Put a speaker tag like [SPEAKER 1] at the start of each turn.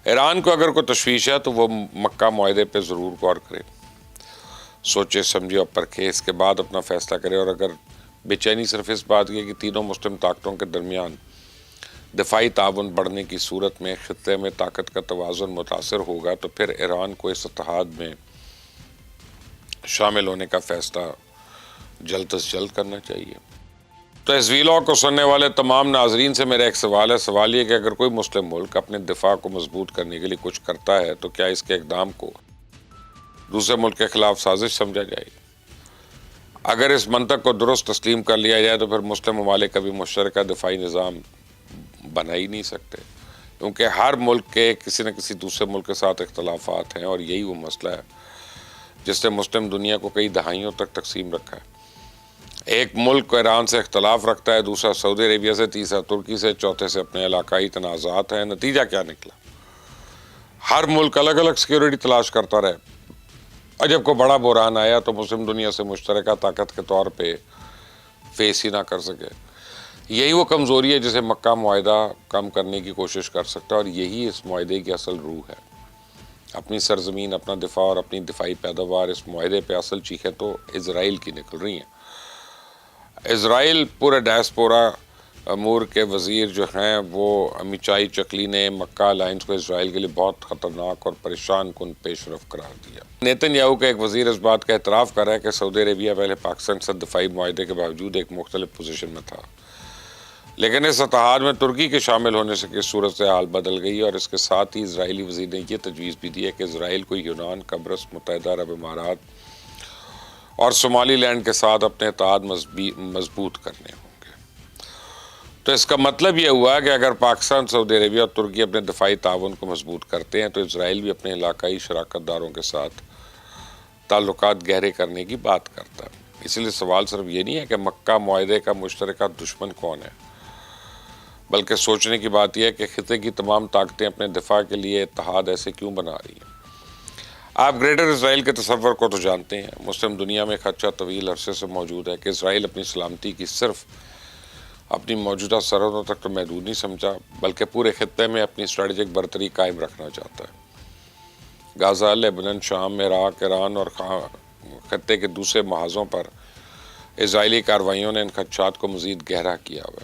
[SPEAKER 1] ایران کو اگر کوئی تشویش ہے تو وہ مکہ معاہدے پہ ضرور غور کرے، سوچے سمجھے اور پرکھے، اس کے بعد اپنا فیصلہ کرے۔ اور اگر بے چینی صرف اس بات کی کہ تینوں مسلم طاقتوں کے درمیان دفاعی تعاون بڑھنے کی صورت میں خطے میں طاقت کا توازن متاثر ہوگا تو پھر ایران کو اس اتحاد میں شامل ہونے کا فیصلہ جلد از جلد کرنا چاہیے۔ تو اس ویلاگ کو سننے والے تمام ناظرین سے میرا ایک سوال ہے، سوال یہ کہ اگر کوئی مسلم ملک اپنے دفاع کو مضبوط کرنے کے لیے کچھ کرتا ہے تو کیا اس کے اقدام کو دوسرے ملک کے خلاف سازش سمجھا جائے گی؟ اگر اس منطق کو درست تسلیم کر لیا جائے تو پھر مسلم ممالک کبھی مشترکہ دفاعی نظام بنا ہی نہیں سکتے، کیونکہ ہر ملک کے کسی نہ کسی دوسرے ملک کے ساتھ اختلافات ہیں، اور یہی وہ مسئلہ ہے جس نے مسلم دنیا کو کئی دہائیوں تک تقسیم رکھا ہے۔ ایک ملک ایران سے اختلاف رکھتا ہے، دوسرا سعودی عربیہ سے، تیسرا ترکی سے، چوتھے سے اپنے علاقائی تنازعات ہیں۔ نتیجہ کیا نکلا؟ ہر ملک الگ الگ سیکیورٹی تلاش کرتا رہے، اور جب کوئی بڑا بحران آیا تو مسلم دنیا سے مشترکہ طاقت کے طور پہ فیس ہی نہ کر سکے۔ یہی وہ کمزوری ہے جسے مکہ معاہدہ کم کرنے کی کوشش کر سکتا ہے، اور یہی اس معاہدے کی اصل روح ہے۔ اپنی سرزمین، اپنا دفاع اور اپنی دفاعی پیداوار، اس معاہدے پہ اصل چیخیں تو اسرائیل کی نکل رہی ہیں۔ اسرائیل پورے ڈائسپورا امور کے وزیر جو ہیں وہ امیچائی چکلی نے مکہ الائنس کو اسرائیل کے لیے بہت خطرناک اور پریشان کن پیش رفت قرار دیا۔ نیتن یاہو کا ایک وزیر اس بات کا اعتراف کر رہا ہے کہ سعودی عربیہ پہلے پاکستان سے دفاعی معاہدے کے باوجود ایک مختلف پوزیشن میں تھا، لیکن اس اتحاد میں ترکی کے شامل ہونے سے کی صورتحال بدل گئی، اور اس کے ساتھ ہی اسرائیلی وزیر نے یہ تجویز بھی دی ہے کہ اسرائیل کو یونان، قبرص، متحدہ عرب امارات اور صومالی لینڈ کے ساتھ اپنے اتحاد مضبوط کرنے ہوں گے۔ تو اس کا مطلب یہ ہوا کہ اگر پاکستان، سعودی عربیہ اور ترکی اپنے دفاعی تعاون کو مضبوط کرتے ہیں تو اسرائیل بھی اپنے علاقائی شراکت داروں کے ساتھ تعلقات گہرے کرنے کی بات کرتا ہے۔ اس لیے سوال صرف یہ نہیں ہے کہ مکہ معاہدے کا مشترکہ دشمن کون ہے، بلکہ سوچنے کی بات یہ ہے کہ خطے کی تمام طاقتیں اپنے دفاع کے لیے اتحاد ایسے کیوں بنا رہی ہیں۔ آپ گریٹر اسرائیل کے تصور کو تو جانتے ہیں۔ مسلم دنیا میں خدشہ طویل عرصے سے موجود ہے کہ اسرائیل اپنی سلامتی کی صرف اپنی موجودہ سرحدوں تک تو محدود نہیں سمجھا، بلکہ پورے خطے میں اپنی اسٹریٹجک برتری قائم رکھنا چاہتا ہے۔ غزہ، لیبنان، شام، عراق، ایران اور خطے کے دوسرے محاذوں پر اسرائیلی کارروائیوں نے ان خدشات کو مزید گہرا کیا ہوا ہے۔